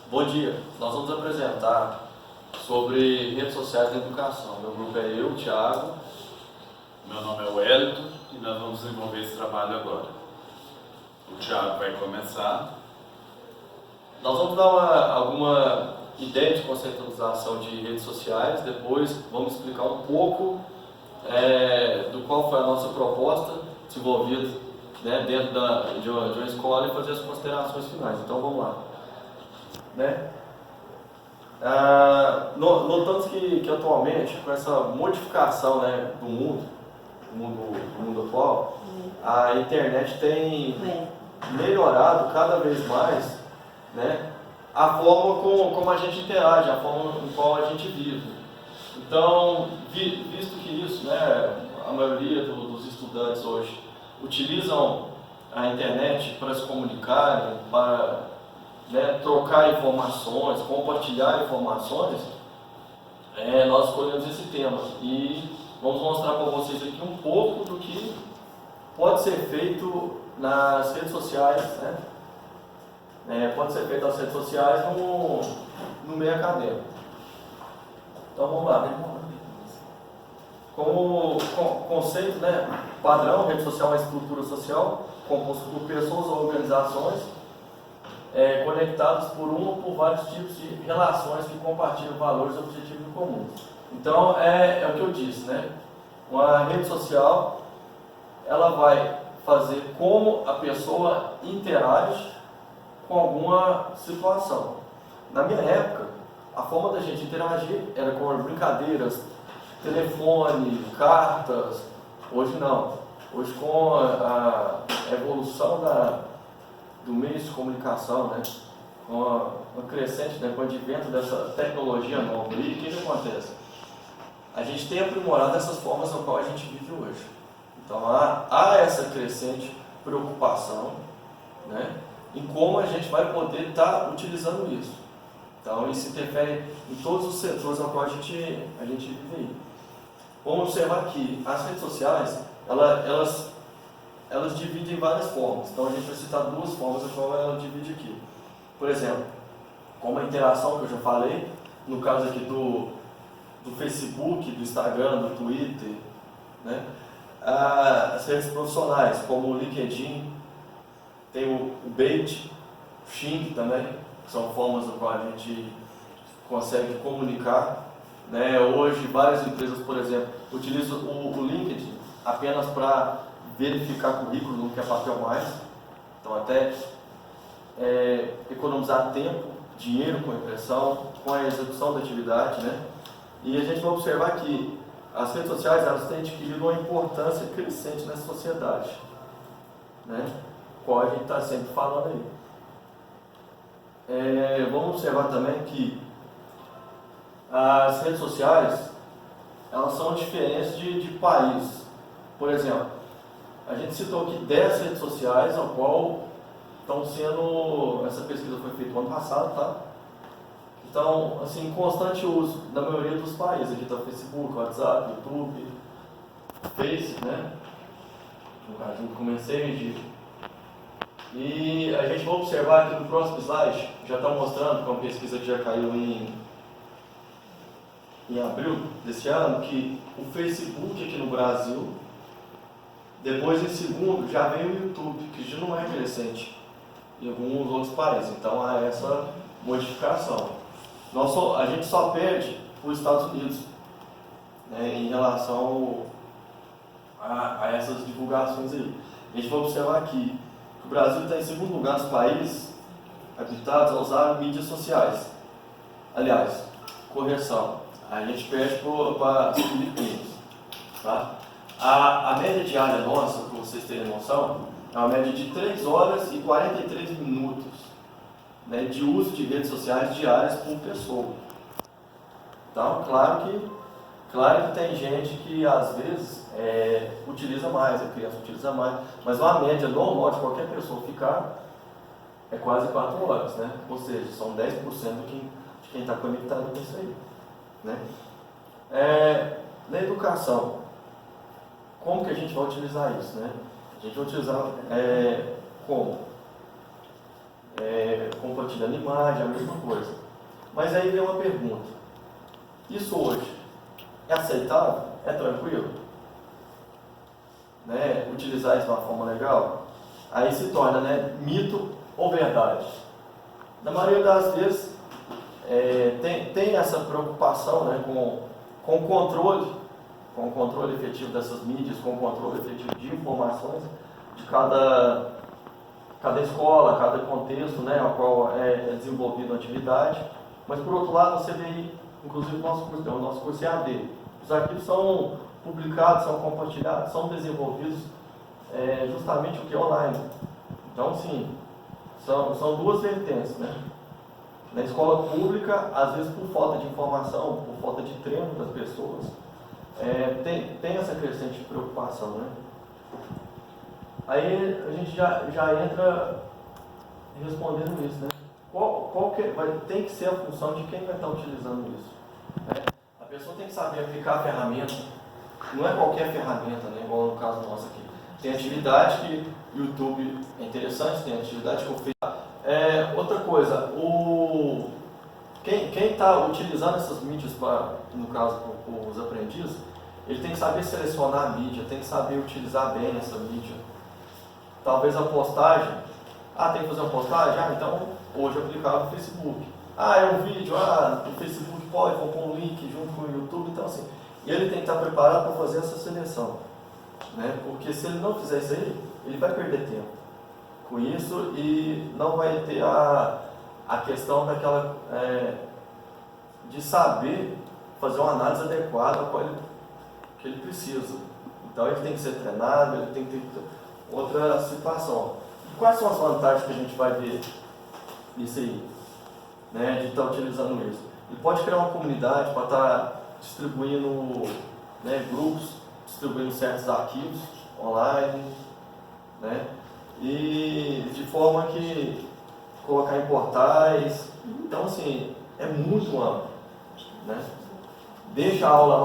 Bom dia, nós vamos apresentar sobre redes sociais na educação. Meu grupo é eu, Thiago. Meu nome é Wellington e nós vamos desenvolver esse trabalho agora. O Thiago vai começar. Nós vamos dar alguma ideia de conceitualização de redes sociais, depois vamos explicar um pouco do qual foi a nossa proposta desenvolvida, né, dentro de uma escola, e fazer as considerações finais. Então vamos lá. Né? Notamos que atualmente, com essa modificação, né, do mundo atual, a internet tem melhorado cada vez mais, né, a forma como a gente interage, a forma em qual a gente vive. Então, visto que isso, né, a maioria dos estudantes hoje utilizam a internet para se comunicarem, para, né, trocar informações, compartilhar informações, nós escolhemos esse tema e vamos mostrar para vocês aqui um pouco do que pode ser feito nas redes sociais, né? Pode ser feito nas redes sociais no meio acadêmico. Então vamos lá. Como conceito, né, padrão, rede social é uma estrutura social composta por pessoas ou organizações conectados por um ou por vários tipos de relações que compartilham valores e objetivos comuns. Então, é o que eu disse, né? Uma rede social, ela vai fazer como a pessoa interage com alguma situação. Na minha época, a forma da gente interagir era com brincadeiras, telefone, cartas. Hoje não. Hoje, com a evolução do meio de comunicação, né, com a crescente, né, com o advento dessa tecnologia nova, e o que acontece? A gente tem aprimorado essas formas no qual a gente vive hoje. Então há essa crescente preocupação, né, em como a gente vai poder estar utilizando isso. Então isso interfere em todos os setores no qual a gente vive aí. Vamos observar que as redes sociais, elas dividem em várias formas. Então a gente vai citar duas formas a qual ela divide aqui. Por exemplo, como a interação que eu já falei, no caso aqui do Facebook, do Instagram, do Twitter, né? As redes profissionais, como o LinkedIn, tem o Bait, o Xing também, que são formas no qual a gente consegue comunicar. Né? Hoje, várias empresas, por exemplo, utilizam o LinkedIn apenas para verificar currículo, não quer papel mais. Então, até economizar tempo, dinheiro com a impressão, com a execução da atividade, né? E a gente vai observar que as redes sociais, elas têm adquirido uma importância crescente na sociedade, né? Qual a gente está sempre falando aí. Vamos observar também que as redes sociais, elas são diferentes de país. Por exemplo, a gente citou aqui 10 redes sociais, ao qual estão sendo, essa pesquisa foi feita no ano passado, tá? Então, assim, em constante uso da maioria dos países. Aqui está o Facebook, WhatsApp, YouTube, Face, né? Junto com o Messenger. E a gente vai observar aqui no próximo slide, já está mostrando, com a pesquisa que já caiu em abril desse ano, que o Facebook aqui no Brasil, depois em segundo já vem o YouTube, que já não é crescente em alguns outros países. Então há essa modificação. A gente só perde para os Estados Unidos, né, em relação a essas divulgações aí. A gente vai observar aqui que o Brasil está em segundo lugar dos países habilitados a usar mídias sociais. Aliás, correção, a gente perde para os Filipinos. Tá? A média diária nossa, para vocês terem noção, é uma média de 3 horas e 43 minutos, né, de uso de redes sociais diárias por pessoa. Então, claro que tem gente que às vezes utiliza mais, a criança utiliza mais, mas uma média normal de qualquer pessoa ficar é quase 4 horas, né? Ou seja, são 10% de quem está conectado com isso aí. Né? Na educação, como que a gente vai utilizar isso? Né? A gente vai utilizar como? compartilhando imagem, a mesma coisa. Mas aí vem uma pergunta: isso hoje é aceitável? É tranquilo? Né? Utilizar isso de uma forma legal? Aí se torna, né, mito ou verdade. Na maioria das vezes tem essa preocupação, né, com o controle efetivo dessas mídias, com o controle efetivo de informações de cada escola, cada contexto, né, ao qual é desenvolvida a atividade. Mas por outro lado você vê, inclusive o nosso curso EAD, os arquivos são publicados, são compartilhados, são desenvolvidos justamente o que é online. Então, sim, são duas vertentes, né? Na escola pública, às vezes por falta de informação, por falta de treino das pessoas, tem essa crescente preocupação, né? Aí a gente já entra respondendo isso, né? Tem que ser a função de quem vai estar utilizando isso, né? A pessoa tem que saber aplicar a ferramenta. Não é qualquer ferramenta, né? Igual no caso nosso aqui. Tem atividade que o YouTube é interessante, tem atividade que eu fiz. Outra coisa, quem está utilizando essas mídias, no caso, os aprendizes, ele tem que saber selecionar a mídia, tem que saber utilizar bem essa mídia. Talvez a postagem, tem que fazer uma postagem? Então hoje aplicava no Facebook. É um vídeo, no Facebook pode, vou pôr um link junto com o YouTube, então assim, ele tem que estar preparado para fazer essa seleção, né? Porque se ele não fizer isso aí, ele vai perder tempo com isso e não vai ter a questão daquela de saber fazer uma análise adequada que ele precisa. Então ele tem que ser treinado, ele tem que ter outra situação. E quais são as vantagens que a gente vai ver nisso aí, né, de estar utilizando isso? Ele pode criar uma comunidade para estar distribuindo, né, grupos, distribuindo certos arquivos online, né, e de forma que colocar em portais. Então, assim, é muito amplo, né? Deixa a aula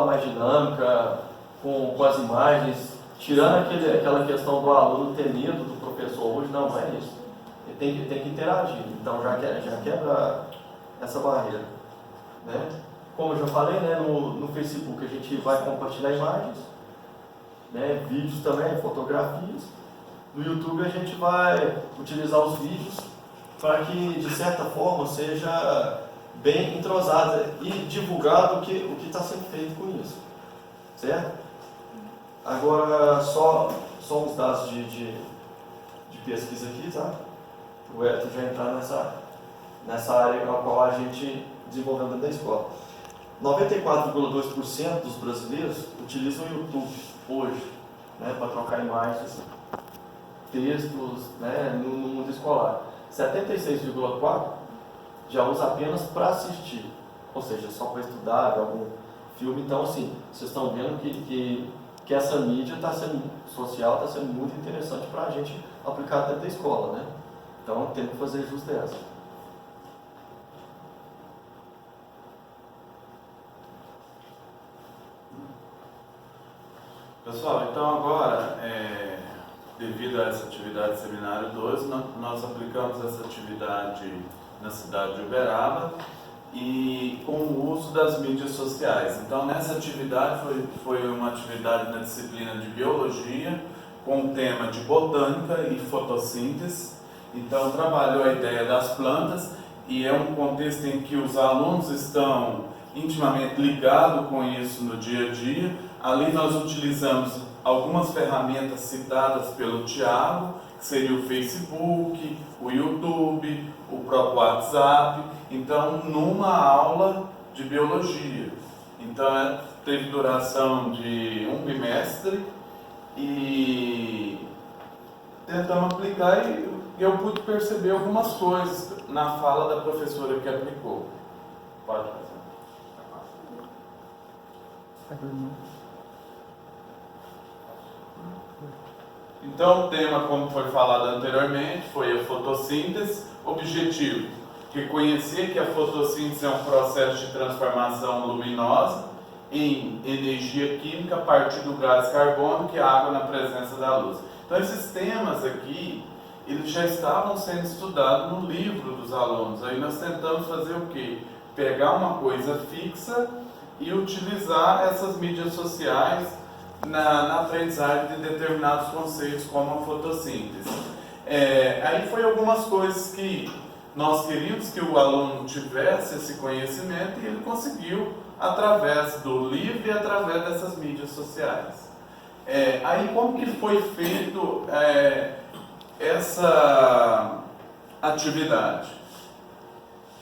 mais dinâmica, com as imagens, tirando aquela questão do aluno ter medo do professor hoje. Não é isso. Ele tem que interagir, então já quebra essa barreira, né? Como eu já falei, né, no Facebook a gente vai compartilhar imagens, né, vídeos também, fotografias. No YouTube a gente vai utilizar os vídeos para que, de certa forma, seja bem entrosado e divulgado o que está sendo feito com isso, certo? Agora, só uns dados de pesquisa aqui, tá? O Elton já entrar nessa área na qual a gente desenvolveu dentro da escola. 94,2% dos brasileiros utilizam o YouTube hoje, né, para trocar imagens, textos, né, no mundo escolar. 76,4% já usa apenas para assistir, ou seja, só para estudar, ver algum filme. Então, assim, vocês estão vendo que essa mídia social está sendo muito interessante para a gente aplicar dentro da escola, né? Então, tem que fazer jus dessa. Pessoal, então agora, devido a essa atividade Seminário 12, nós aplicamos essa atividade na cidade de Uberaba e com o uso das mídias sociais. Então, nessa atividade foi uma atividade na disciplina de Biologia, com o tema de Botânica e Fotossíntese. Então, trabalhou a ideia das plantas e é um contexto em que os alunos estão intimamente ligados com isso no dia a dia. Ali nós utilizamos algumas ferramentas citadas pelo Tiago, que seria o Facebook, o YouTube, o próprio WhatsApp. Então, numa aula de biologia. Então, teve duração de um bimestre e tentamos aplicar e eu pude perceber algumas coisas na fala da professora que aplicou. Pode fazer. Então, o tema, como foi falado anteriormente, foi a fotossíntese. Objetivo: reconhecer que a fotossíntese é um processo de transformação luminosa em energia química a partir do gás carbônico e água na presença da luz. Então esses temas aqui, eles já estavam sendo estudados no livro dos alunos. Aí nós tentamos fazer o quê? Pegar uma coisa fixa e utilizar essas mídias sociais na aprendizagem de determinados conceitos, como a fotossíntese. Aí foi algumas coisas que nós queríamos que o aluno tivesse esse conhecimento e ele conseguiu através do livro e através dessas mídias sociais. Aí como que foi feito essa atividade?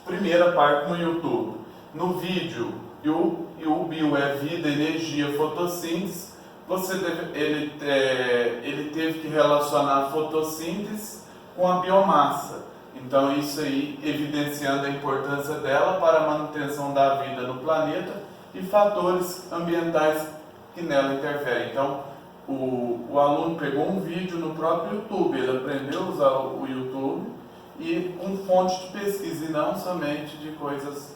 Primeira parte no YouTube. No vídeo, o bio é vida, energia, fotossíntese. Ele teve que relacionar a fotossíntese com a biomassa. Então isso aí evidenciando a importância dela para a manutenção da vida no planeta e fatores ambientais que nela interferem. Então o aluno pegou um vídeo no próprio YouTube, ele aprendeu a usar o YouTube e com fonte de pesquisa e não somente de coisas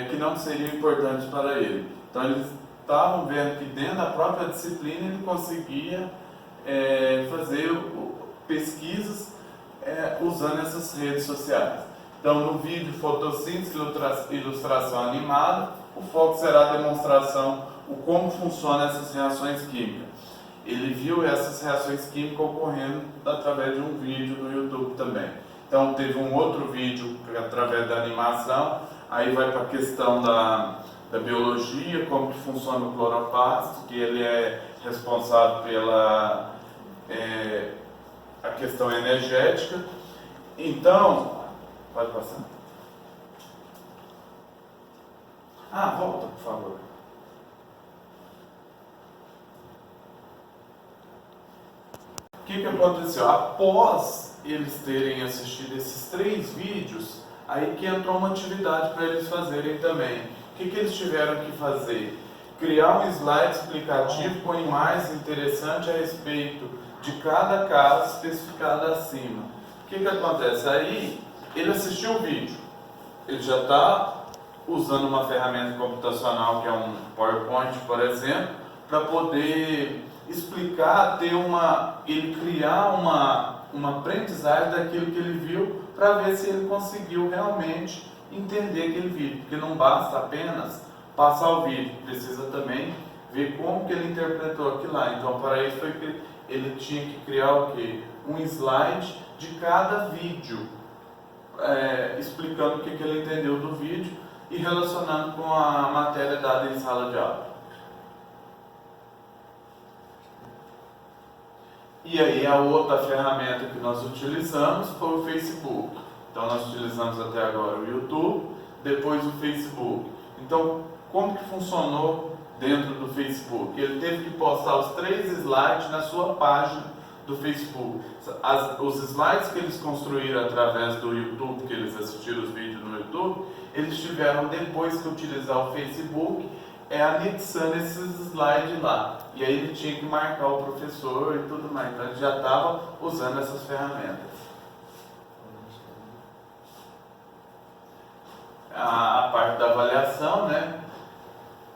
que não seriam importantes para ele. Então eles estavam vendo que dentro da própria disciplina ele conseguia fazer pesquisas usando essas redes sociais. Então no vídeo fotossíntese, ilustração animada, o foco será a demonstração de como funcionam essas reações químicas. Ele viu essas reações químicas ocorrendo através de um vídeo no YouTube também. Então teve um outro vídeo através da animação, aí vai para a questão da biologia, como que funciona o cloroplasto, que ele é responsável pela a questão energética. Então, pode passar. Volta, por favor. O que aconteceu? Após eles terem assistido esses 3 vídeos, aí que entrou uma atividade para eles fazerem também. O que eles tiveram que fazer? Criar um slide explicativo com imagens interessantes a respeito de cada caso especificado acima. O que acontece? Aí ele assistiu o vídeo, ele já está usando uma ferramenta computacional que é um PowerPoint, por exemplo, para poder explicar, ele criar uma aprendizagem daquilo que ele viu, para ver se ele conseguiu realmente entender aquele vídeo, porque não basta apenas passar o vídeo, precisa também ver como que ele interpretou aquilo lá. Então para isso foi que ele tinha que criar o quê? Um slide de cada vídeo, explicando o que ele entendeu do vídeo e relacionando com a matéria dada em sala de aula. E aí a outra ferramenta que nós utilizamos foi o Facebook. Então nós utilizamos até agora o YouTube, depois o Facebook. Então como que funcionou dentro do Facebook? Ele teve que postar os 3 slides na sua página do Facebook. Os slides que eles construíram através do YouTube, que eles assistiram os vídeos no YouTube, eles tiveram depois que utilizar o Facebook, anexando esses slides lá. E aí ele tinha que marcar o professor e tudo mais. Então ele já estava usando essas ferramentas. A parte da avaliação, né?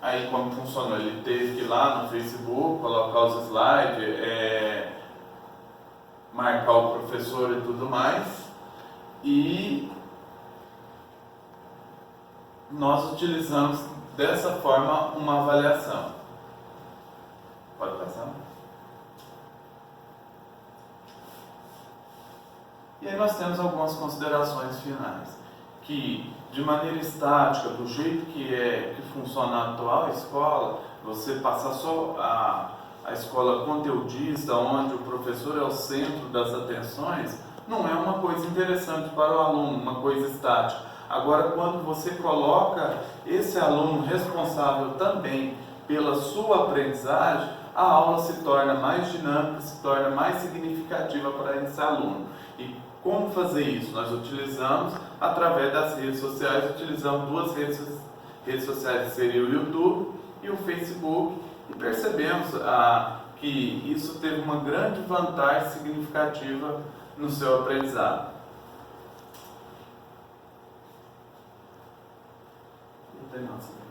Aí como funcionou? Ele teve que ir lá no Facebook, colocar os slides, marcar o professor e tudo mais. E nós utilizamos dessa forma uma avaliação. Pode passar? E aí nós temos algumas considerações finais. Que de maneira estática, do jeito que funciona a atual escola, você passar só a escola conteudista, onde o professor é o centro das atenções, não é uma coisa interessante para o aluno, uma coisa estática. Agora, quando você coloca esse aluno responsável também pela sua aprendizagem, a aula se torna mais dinâmica, se torna mais significativa para esse aluno. E como fazer isso? Nós utilizamos através das redes sociais, utilizamos 2 redes sociais, que seriam o YouTube e o Facebook, e percebemos que isso teve uma grande vantagem significativa no seu aprendizado. Não tem nossa.